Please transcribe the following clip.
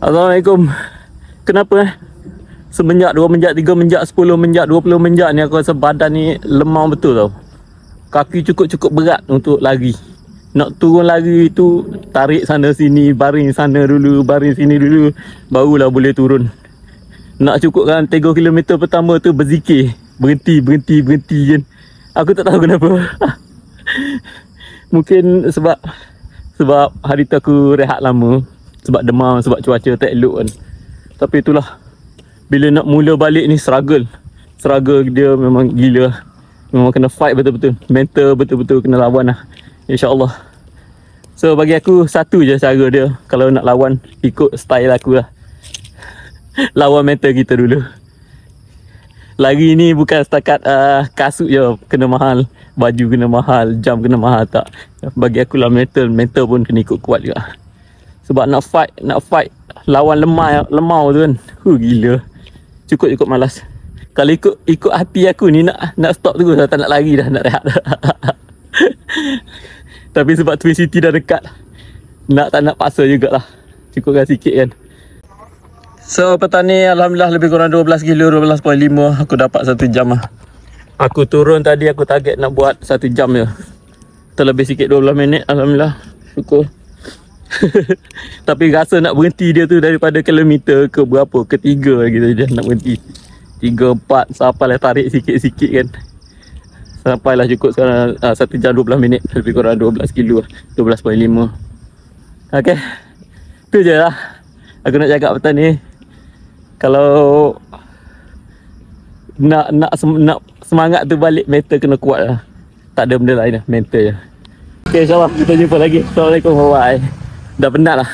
Assalamualaikum. Kenapa semenjak 2 menjak, 3 menjak, 10 menjak, 20 menjak ni aku rasa badan ni lemah betul tau. Kaki cukup berat untuk lari. Nak turun lari tu tarik sana sini, baring sana dulu, baring sini dulu, barulah boleh turun. Nak cukupkan 3 km pertama tu berzikir, berhenti kan. Aku tak tahu kenapa. Mungkin sebab hari tu aku rehat lama, sebab demam, sebab cuaca tak elok kan. Tapi itulah, bila nak mula balik ni struggle dia memang gila. Memang kena fight betul-betul, mental betul-betul kena lawan lah, InsyaAllah. So bagi aku satu je cara dia kalau nak lawan, ikut style aku lah. Lawan mental kita dulu. Lari ni bukan setakat kasut je kena mahal, baju kena mahal, jam kena mahal, tak. Bagi aku lah mental pun kena ikut kuat juga. Sebab nak fight lawan lemau tu kan, gila. Cukup malas. Kalau ikut hati aku ni nak stop terus dah, tak nak lari dah, nak rehat dah. Tapi sebab Twin City dah dekat, tak nak paksa jugalah, cukupkan sikit kan. So petang ni alhamdulillah lebih kurang 12 kilo, 12.5 aku dapat 1 jam lah. Aku turun tadi aku target nak buat 1 jam je. Terlebih sikit 12 minit, alhamdulillah. Syukur. Tapi rasa nak berhenti dia tu daripada kilometer ke berapa, ke 3 lagi dia nak berhenti. 3, 4 sampailah tarik sikit-sikit kan. Sampailah cukup sekarang 1 jam 12 minit, lebih kurang 12 kilo, 12.5. Okay, tu je lah aku nak cakap petang ni. Kalau nak semangat tu balik, mental kena kuat lah. Tak ada benda lain lah, mental je. Okay, insyaAllah kita jumpa lagi. Assalamualaikum, bye. Dah penat lah.